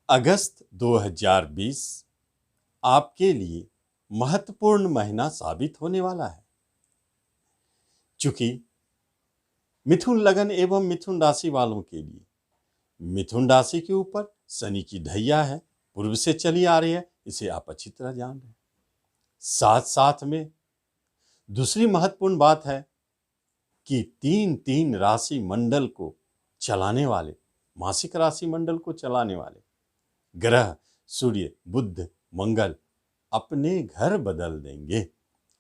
अगस्त 2020 आपके लिए महत्वपूर्ण महीना साबित होने वाला है। चूंकि मिथुन लगन एवं मिथुन राशि वालों के लिए मिथुन राशि के ऊपर शनि की ढैया है, पूर्व से चली आ रही है, इसे आप अच्छी तरह जान रहे हैं। साथ साथ में दूसरी महत्वपूर्ण बात है कि तीन राशि मंडल को चलाने वाले, मासिक राशि मंडल को चलाने वाले ग्रह सूर्य बुध मंगल अपने घर बदल देंगे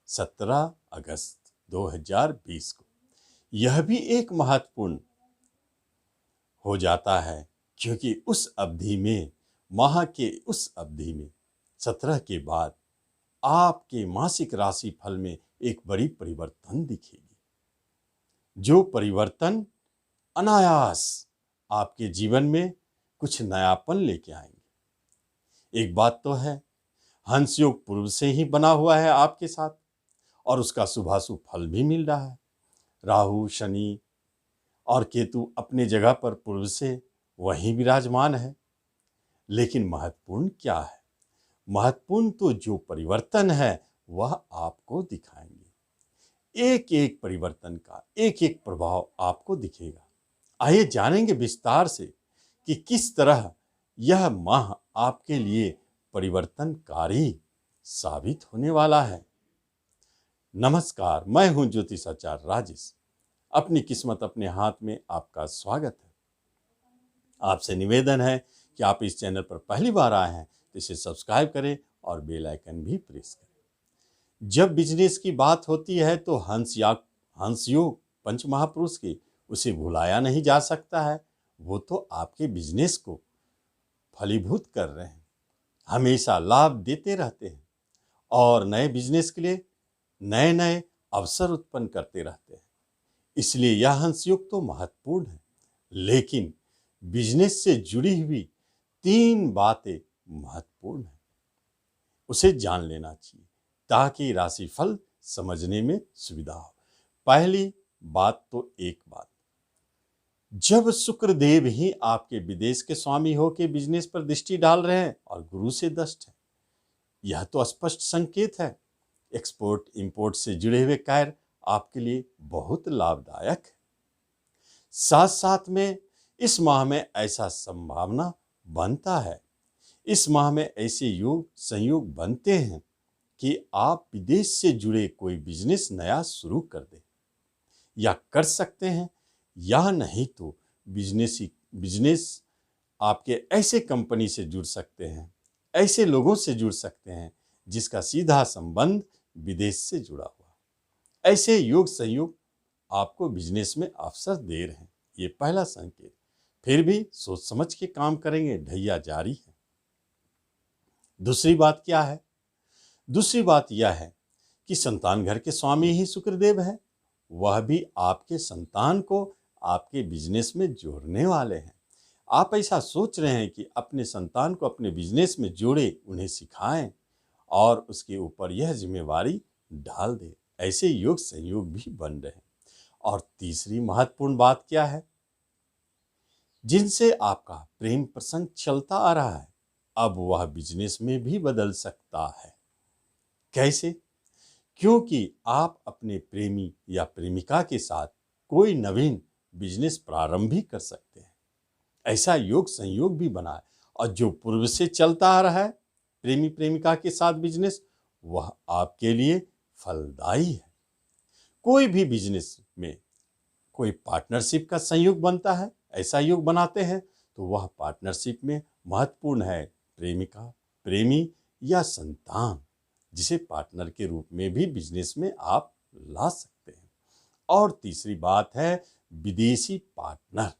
17 अगस्त 2020 को। यह भी एक महत्वपूर्ण हो जाता है क्योंकि उस अवधि में, माह के उस अवधि में 17 के बाद आपके मासिक राशि फल में एक बड़ी परिवर्तन दिखेगी, जो परिवर्तन अनायास आपके जीवन में कुछ नयापन लेके आएंगे। एक बात तो है, हंस योग पूर्व से ही बना हुआ है आपके साथ और उसका शुभाशुभ फल भी मिल रहा है। राहु शनि और केतु अपने जगह पर पूर्व से वहीं विराजमान है। लेकिन महत्वपूर्ण क्या है? महत्वपूर्ण तो जो परिवर्तन है वह आपको दिखाएंगे। एक एक परिवर्तन का एक एक प्रभाव आपको दिखेगा। आइए जानेंगे विस्तार से कि किस तरह यह माह आपके लिए परिवर्तनकारी साबित होने वाला है। नमस्कार, मैं हूं ज्योतिषाचार्य राजेश। अपनी किस्मत अपने हाथ में आपका स्वागत है। आपसे निवेदन है कि आप इस चैनल पर पहली बार आए हैं तो इसे सब्सक्राइब करें और बेल आइकन भी प्रेस करें। जब बिजनेस की बात होती है तो हंस योग पंच महापुरुष की उसे भुलाया नहीं जा सकता है। वो तो आपके बिजनेस को फलीभूत कर रहे हैं, हमेशा लाभ देते रहते हैं और नए बिजनेस के लिए नए नए अवसर उत्पन्न करते रहते हैं। इसलिए यह हंस योग तो महत्वपूर्ण है, लेकिन बिजनेस से जुड़ी हुई 3 बातें महत्वपूर्ण है, उसे जान लेना चाहिए ताकि राशिफल समझने में सुविधा हो। पहली बात तो एक बात, जब शुक्रदेव ही आपके विदेश के स्वामी होकर बिजनेस पर दृष्टि डाल रहे हैं और गुरु से दष्ट है, यह तो स्पष्ट संकेत है एक्सपोर्ट इंपोर्ट से जुड़े हुए कार्य आपके लिए बहुत लाभदायक है। साथ साथ में इस माह में ऐसा संभावना बनता है, इस माह में ऐसे योग संयोग बनते हैं कि आप विदेश से जुड़े कोई बिजनेस नया शुरू कर दें या कर सकते हैं, या नहीं तो बिजनेस आपके ऐसे कंपनी से जुड़ सकते हैं, ऐसे लोगों से जुड़ सकते हैं जिसका सीधा संबंध विदेश से जुड़ा हुआ। ऐसे योग संयोग आपको बिजनेस में अवसर दे रहे हैं, ये पहला संकेत। फिर भी सोच समझ के काम करेंगे, ढैया जारी है। दूसरी बात क्या है? दूसरी बात यह है कि संतान घर के स्वामी ही शुक्रदेव है, वह भी आपके संतान को आपके बिजनेस में जोड़ने वाले हैं। आप ऐसा सोच रहे हैं कि अपने संतान को अपने बिजनेस में जोड़े, उन्हें सिखाएं और उसके ऊपर यह जिम्मेवारी डाल दें। ऐसे योग संयोग भी बन रहे हैं। और तीसरी महत्वपूर्ण बात क्या है? जिनसे आपका प्रेम प्रसंग चलता आ रहा है, अब वह बिजनेस में भी बदल सकता है। कैसे? क्योंकि आप अपने प्रेमी या प्रेमिका के साथ कोई नवीन बिजनेस प्रारंभ भी कर सकते हैं। ऐसा योग संयोग भी बना है। और जो पूर्व से चलता आ रहा है प्रेमी प्रेमिका के साथ बिजनेस, वह आपके लिए फलदायी है। कोई भी बिजनेस में कोई पार्टनरशिप का संयोग बनता है, ऐसा योग बनाते हैं तो वह पार्टनरशिप में महत्वपूर्ण है प्रेमिका, प्रेमी या संतान, जिसे पार्टनर के रूप में भी बिजनेस में आप ला सकते हैं। और तीसरी बात है विदेशी पार्टनर,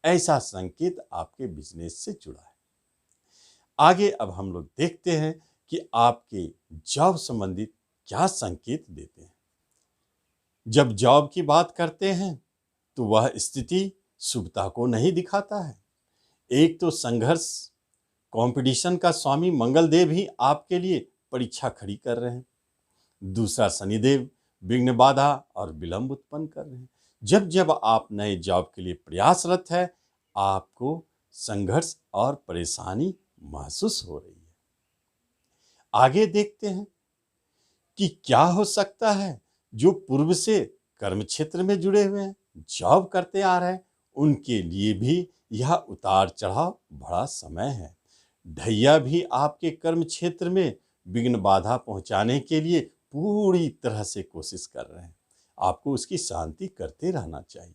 ऐसा संकेत आपके बिजनेस से जुड़ा है। आगे अब हम लोग देखते हैं कि आपके जॉब संबंधित क्या संकेत देते हैं। जब जॉब की बात करते हैं तो वह स्थिति शुभता को नहीं दिखाता है। एक तो संघर्ष, कंपटीशन का स्वामी मंगलदेव ही आपके लिए परीक्षा खड़ी कर रहे हैं। दूसरा शनिदेव विघ्न बाधा और विलंब उत्पन्न कर रहे हैं। जब जब आप नए जॉब के लिए प्रयासरत है, आपको संघर्ष और परेशानी महसूस हो रही है। आगे देखते हैं कि क्या हो सकता है जो पूर्व से कर्म क्षेत्र में जुड़े हुए हैं, जॉब करते आ रहे हैं, उनके लिए भी यह उतार चढ़ाव बड़ा समय है। ढैया भी आपके कर्म क्षेत्र में विघ्न बाधा पहुंचाने के लिए पूरी तरह से कोशिश कर रहे हैं। आपको उसकी शांति करते रहना चाहिए।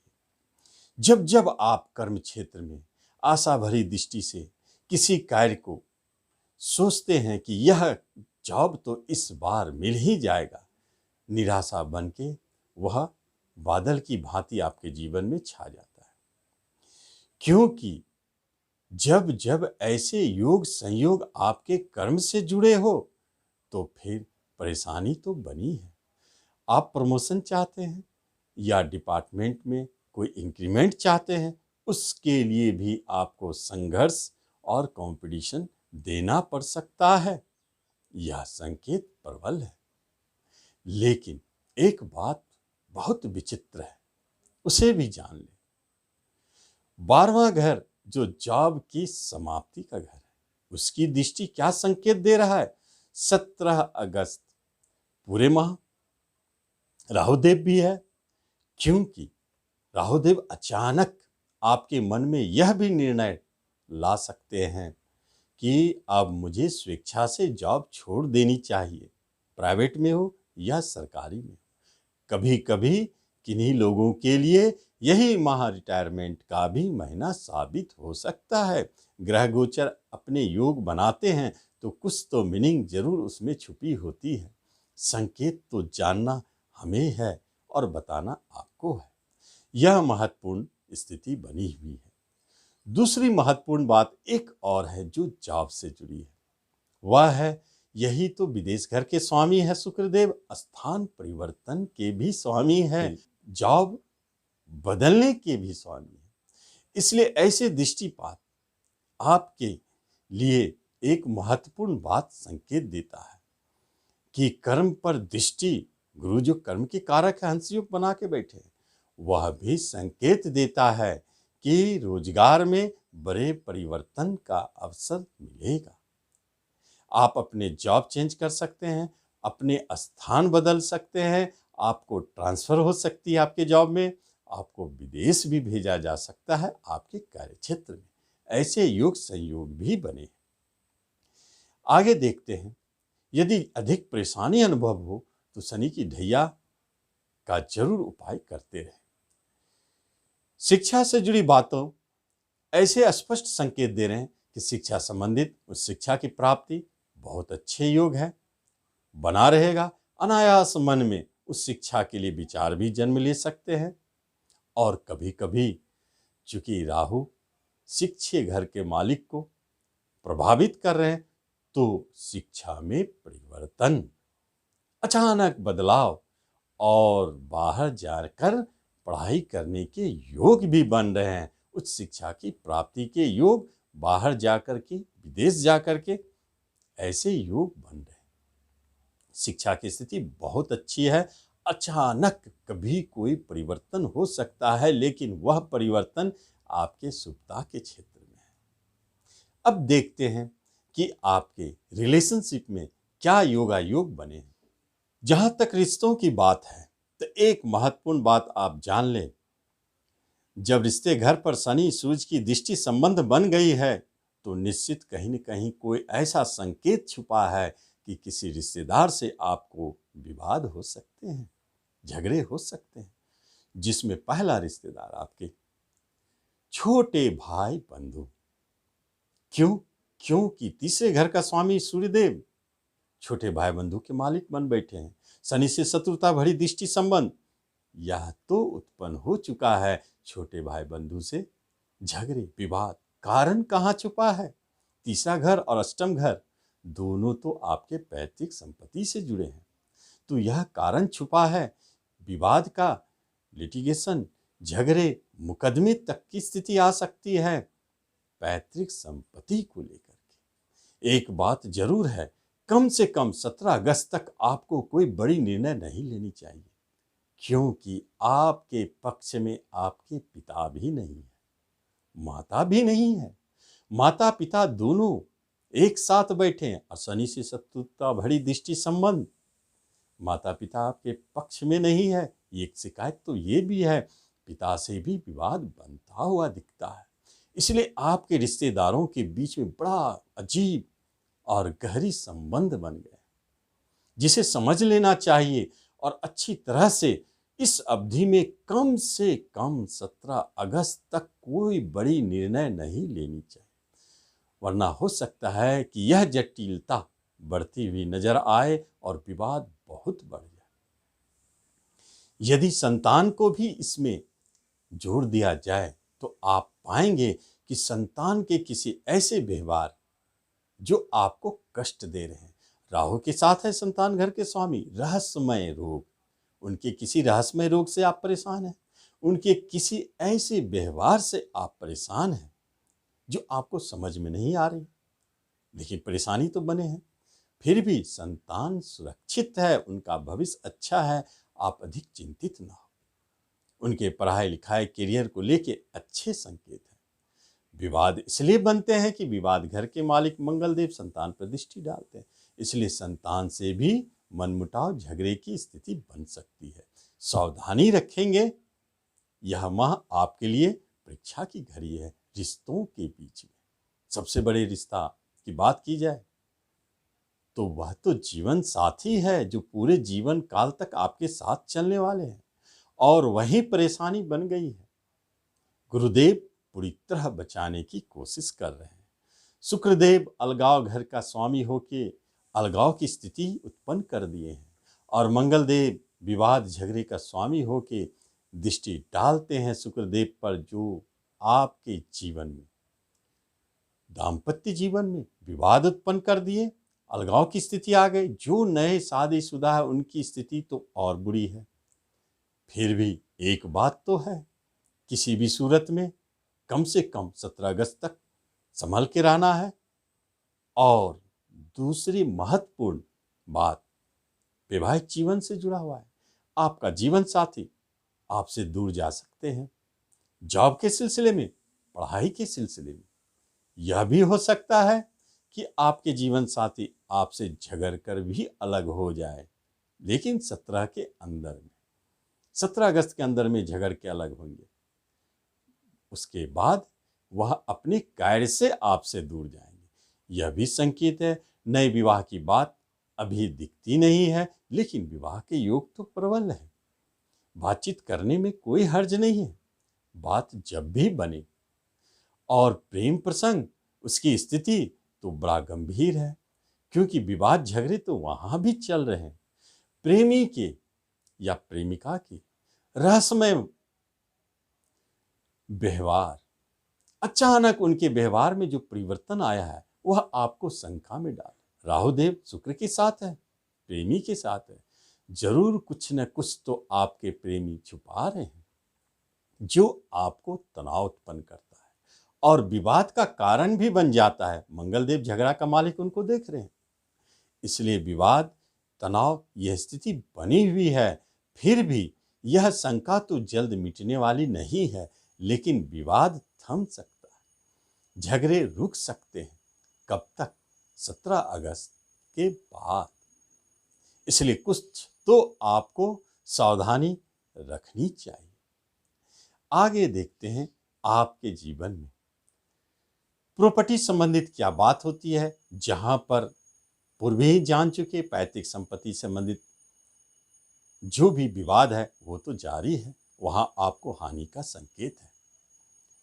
जब जब आप कर्म क्षेत्र में आशा भरी दृष्टि से किसी कार्य को सोचते हैं कि यह जॉब तो इस बार मिल ही जाएगा, निराशा बन के वह बादल की भांति आपके जीवन में छा जाता है। क्योंकि जब जब ऐसे योग संयोग आपके कर्म से जुड़े हो तो फिर परेशानी तो बनी है। आप प्रमोशन चाहते हैं या डिपार्टमेंट में कोई इंक्रीमेंट चाहते हैं, उसके लिए भी आपको संघर्ष और कंपटीशन देना पड़ सकता है। यह संकेत प्रबल है। लेकिन एक बात बहुत विचित्र है, उसे भी जान ले। 12वां घर जो जॉब की समाप्ति का घर है, उसकी दृष्टि क्या संकेत दे रहा है? 17 अगस्त पूरे माह राहुदेव भी है। क्योंकि राहुदेव अचानक आपके मन में यह भी निर्णय ला सकते हैं कि अब मुझे स्वेच्छा से जॉब छोड़ देनी चाहिए, प्राइवेट में हो या सरकारी में। कभी कभी किन्हीं लोगों के लिए यही माह रिटायरमेंट का भी महीना साबित हो सकता है। ग्रह गोचर अपने योग बनाते हैं तो कुछ तो मीनिंग जरूर उसमें छुपी होती है। संकेत तो जानना हमें है और बताना आपको है। यह महत्वपूर्ण स्थिति बनी हुई है। दूसरी महत्वपूर्ण बात एक और है जो जॉब से जुड़ी है। वह है, यही तो विदेश घर के स्वामी है शुक्रदेव, स्थान परिवर्तन के भी स्वामी है, जॉब बदलने के भी स्वामी है। इसलिए ऐसे दृष्टिपात आपके लिए एक महत्वपूर्ण बात संकेत देता है कि कर्म पर दृष्टि, गुरु जो कर्म के कारक है, हंसयोग बना के बैठे, वह भी संकेत देता है कि रोजगार में बड़े परिवर्तन का अवसर मिलेगा। आप अपने जॉब चेंज कर सकते हैं, अपने स्थान बदल सकते हैं, आपको ट्रांसफर हो सकती है आपके जॉब में, आपको विदेश भी भेजा जा सकता है आपके कार्य क्षेत्र में। ऐसे योग संयोग भी बने। आगे देखते हैं, यदि अधिक परेशानी अनुभव हो तो शनि की ढैया का जरूर उपाय करते रहे। शिक्षा से जुड़ी बातों ऐसे स्पष्ट संकेत दे रहे हैं कि शिक्षा संबंधित उस शिक्षा की प्राप्ति बहुत अच्छे योग है, बना रहेगा। अनायास मन में उस शिक्षा के लिए विचार भी जन्म ले सकते हैं। और कभी कभी चूंकि राहु शिक्षे घर के मालिक को प्रभावित कर रहे हैं तो शिक्षा में परिवर्तन, अचानक बदलाव और बाहर जाकर पढ़ाई करने के योग भी बन रहे हैं। उच्च शिक्षा की प्राप्ति के योग, बाहर जाकर के, विदेश जाकर के, ऐसे योग बन रहे हैं। शिक्षा की स्थिति बहुत अच्छी है। अचानक कभी कोई परिवर्तन हो सकता है, लेकिन वह परिवर्तन आपके शुभता के क्षेत्र में है। अब देखते हैं कि आपके रिलेशनशिप में क्या योगायोग बने हैं। जहां तक रिश्तों की बात है तो एक महत्वपूर्ण बात आप जान लें, जब रिश्ते घर पर शनि सूरज की दृष्टि संबंध बन गई है तो निश्चित कहीं न कहीं कोई ऐसा संकेत छुपा है कि किसी रिश्तेदार से आपको विवाद हो सकते हैं, झगड़े हो सकते हैं, जिसमें पहला रिश्तेदार आपके छोटे भाई बंधु। क्योंकि तीसरे घर का स्वामी सूर्यदेव छोटे भाई बंधु के मालिक बन बैठे हैं। शनि से शत्रुता भरी दृष्टि संबंध यह तो उत्पन्न हो चुका है। छोटे भाई बंधु से झगड़े विवाद, कारण कहाँ छुपा है? तीसरा घर और अष्टम घर दोनों तो आपके पैतृक संपत्ति से जुड़े हैं, तो यह कारण छुपा है। विवाद का, लिटिगेशन, झगड़े, मुकदमे तक की स्थिति आ सकती है पैतृक संपत्ति को लेकर के। एक बात जरूर है, कम से कम 17 अगस्त तक आपको कोई बड़ी निर्णय नहीं लेनी चाहिए, क्योंकि आपके पक्ष में आपके पिता भी नहीं है, माता भी नहीं है, माता पिता दोनों एक साथ बैठे हैं और शनि से शत्रुता भरी दृष्टि संबंध, माता पिता आपके पक्ष में नहीं है। एक शिकायत तो ये भी है, पिता से भी विवाद बनता हुआ दिखता है। इसलिए आपके रिश्तेदारों के बीच में बड़ा अजीब और गहरी संबंध बन गए, जिसे समझ लेना चाहिए और अच्छी तरह से इस अवधि में कम से कम 17 अगस्त तक कोई बड़ी निर्णय नहीं लेनी चाहिए, वरना हो सकता है कि यह जटिलता बढ़ती हुई नजर आए और विवाद बहुत बढ़ जाए। यदि संतान को भी इसमें जोड़ दिया जाए तो आप पाएंगे कि संतान के किसी ऐसे व्यवहार जो आपको कष्ट दे रहे हैं, राहु के साथ है संतान घर के स्वामी, रहस्यमय रोग, उनके किसी रहस्यमय रोग से आप परेशान हैं, उनके किसी ऐसे व्यवहार से आप परेशान हैं जो आपको समझ में नहीं आ रही, लेकिन परेशानी तो बने हैं। फिर भी संतान सुरक्षित है, उनका भविष्य अच्छा है, आप अधिक चिंतित ना हो। उनके पढ़ाई लिखाई करियर को लेके अच्छे संकेत हैं। विवाद इसलिए बनते हैं कि विवाद घर के मालिक मंगलदेव संतान पर दृष्टि डालते हैं, इसलिए संतान से भी मनमुटाव झगड़े की स्थिति बन सकती है। सावधानी रखेंगे, यह माह आपके लिए परीक्षा की घड़ी है। रिश्तों के बीच में सबसे बड़े रिश्ता की बात की जाए तो वह तो जीवन साथी है, जो पूरे जीवन काल तक आपके साथ चलने वाले हैं, और वही परेशानी बन गई है। गुरुदेव पूरी तरह बचाने की कोशिश कर रहे हैं। शुक्रदेव अलगाव घर का स्वामी होके अलगाव की स्थिति उत्पन्न कर दिए हैं, और मंगलदेव विवाद झगड़े का स्वामी होके दृष्टि डालते हैं शुक्रदेव पर, जो आपके जीवन में, दाम्पत्य जीवन में विवाद उत्पन्न कर दिए, अलगाव की स्थिति आ गई। जो नए शादीशुदा है उनकी स्थिति तो और बुरी है। फिर भी एक बात तो है, किसी भी सूरत में कम से कम 17 अगस्त तक संभल के रहना है। और दूसरी महत्वपूर्ण बात वैवाहिक जीवन से जुड़ा हुआ है। आपका जीवन साथी आपसे दूर जा सकते हैं, जॉब के सिलसिले में, पढ़ाई के सिलसिले में। यह भी हो सकता है कि आपके जीवन साथी आपसे झगड़ कर भी अलग हो जाए, लेकिन 17 के अंदर में, 17 अगस्त के अंदर में झगड़ के अलग होंगे। उसके बाद वह अपने कार्य से आपसे दूर जाएंगे। यह भी संकेत है। नए विवाह की बात अभी दिखती नहीं है, लेकिन विवाह के योग तो प्रबल है। बातचीत करने में कोई हर्ज नहीं है, बात जब भी बने। और प्रेम प्रसंग, उसकी स्थिति तो बड़ा गंभीर है, क्योंकि विवाद झगड़े तो वहां भी चल रहे हैं। प्रेमी के या प्रेमिका के रहस्यमय व्यवहार, अचानक उनके व्यवहार में जो परिवर्तन आया है वह आपको शंका में डाले। राहुदेव शुक्र के साथ है, प्रेमी के साथ है। जरूर कुछ न कुछ तो आपके प्रेमी छुपा रहे हैं, जो आपको तनाव उत्पन्न करता है और विवाद का कारण भी बन जाता है। मंगलदेव झगड़ा का मालिक उनको देख रहे हैं, इसलिए विवाद, तनाव, यह स्थिति बनी हुई है। फिर भी यह शंका तो जल्द मिटने वाली नहीं है, लेकिन विवाद थम सकता है, झगड़े रुक सकते हैं। कब तक? 17 अगस्त के बाद। इसलिए कुछ तो आपको सावधानी रखनी चाहिए। आगे देखते हैं आपके जीवन में प्रॉपर्टी संबंधित क्या बात होती है। जहां पर पूर्व ही जान चुके पैतृक संपत्ति संबंधित जो भी विवाद है वो तो जारी है, वहां आपको हानि का संकेत है।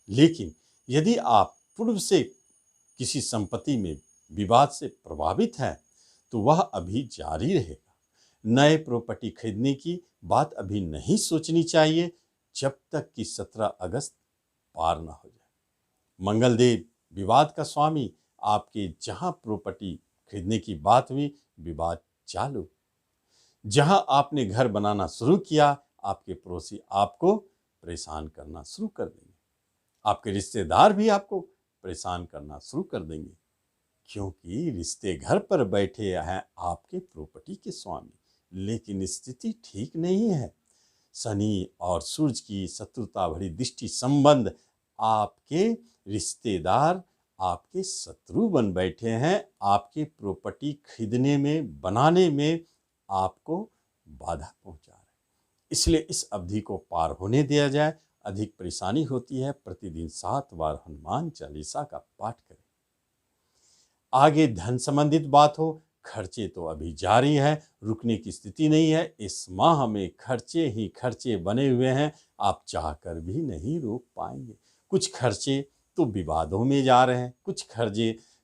लेकिन यदि आप पूर्व से किसी संपत्ति में विवाद से प्रभावित हैं तो वह अभी जारी रहेगा। नए प्रॉपर्टी खरीदने की बात अभी नहीं सोचनी चाहिए जब तक कि 17 अगस्त पार ना हो जाए। मंगलदेव विवाद का स्वामी, आपके जहां प्रॉपर्टी खरीदने की बात हुई, विवाद चालू। जहां आपने घर बनाना शुरू किया, आपके पड़ोसी आपको परेशान करना शुरू कर देंगे, आपके रिश्तेदार भी आपको परेशान करना शुरू कर देंगे, क्योंकि रिश्ते घर पर बैठे हैं आपके प्रॉपर्टी के स्वामी। लेकिन स्थिति ठीक नहीं है। शनि और सूरज की शत्रुता भरी दृष्टि संबंध आपके रिश्तेदार आपके शत्रु बन बैठे हैं, आपके प्रॉपर्टी खरीदने में, बनाने में आपको बाधा पहुंचा रहे हैं। इसलिए इस अवधि को पार होने दिया जाए। अधिक परेशानी होती है, प्रतिदिन 7 बार हनुमान चालीसा का पाठ करें। आगे धन संबंधित बात हो, खर्चे तो अभी जारी है, रुकने की स्थिति नहीं है। इस माह में खर्चे ही खर्चे बने हुए हैं, आप चाहकर भी नहीं रोक पाएंगे। कुछ खर्चे तो विवादों में जा रहे हैं, कुछ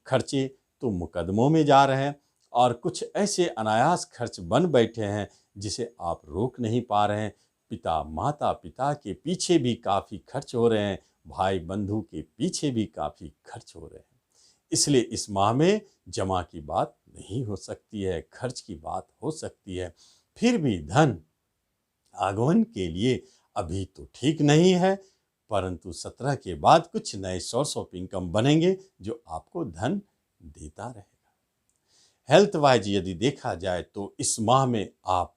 खर्चे तो मुकदमों में जा रहे हैं, और कुछ ऐसे अनायास खर्च बन बैठे हैं जिसे आप रोक नहीं पा रहे हैं। पिता माता पिता के पीछे भी काफ़ी खर्च हो रहे हैं, भाई बंधु के पीछे भी काफ़ी खर्च हो रहे हैं। इसलिए इस माह में जमा की बात नहीं हो सकती है, खर्च की बात हो सकती है। फिर भी धन आगमन के लिए अभी तो ठीक नहीं है, परंतु 17 के बाद कुछ नए सोर्स ऑफ इनकम बनेंगे जो आपको धन देता रहेगा। हेल्थ वाइज यदि देखा जाए तो इस माह में आप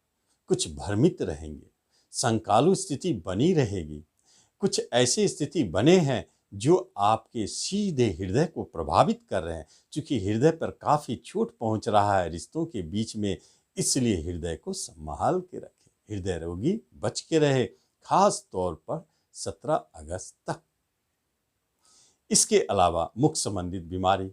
कुछ भ्रमित रहेंगे, संकालु स्थिति बनी रहेगी। कुछ ऐसी स्थिति बने हैं जो आपके सीधे हृदय को प्रभावित कर रहे हैं, क्योंकि हृदय पर काफ़ी चोट पहुंच रहा है रिश्तों के बीच में। इसलिए हृदय को संभाल के रखें, हृदय रोगी बच के रहे, खास तौर पर 17 अगस्त तक। इसके अलावा मुख संबंधित बीमारी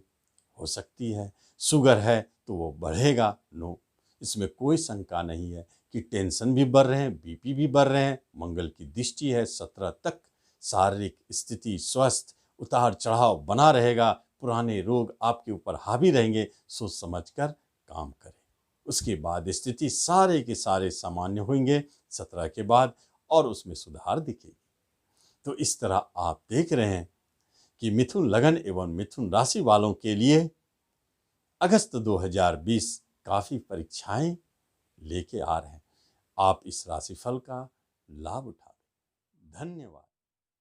हो सकती है। शुगर है तो वो बढ़ेगा, नो, इसमें कोई शंका नहीं है कि टेंशन भी बढ़ रहे हैं, बीपी भी बढ़ रहे हैं। मंगल की दृष्टि है 17 तक, शारीरिक स्थिति स्वस्थ, उतार चढ़ाव बना रहेगा, पुराने रोग आपके ऊपर हावी रहेंगे। सोच समझकर काम करें, उसके बाद स्थिति सारे के सारे सामान्य होंगे 17 के बाद, और उसमें सुधार दिखेगी। तो इस तरह आप देख रहे हैं कि मिथुन लगन एवं मिथुन राशि वालों के लिए अगस्त 2020 काफ़ी परीक्षाएं लेके आ रहे हैं। आप इस राशिफल का लाभ उठाएं। धन्यवाद।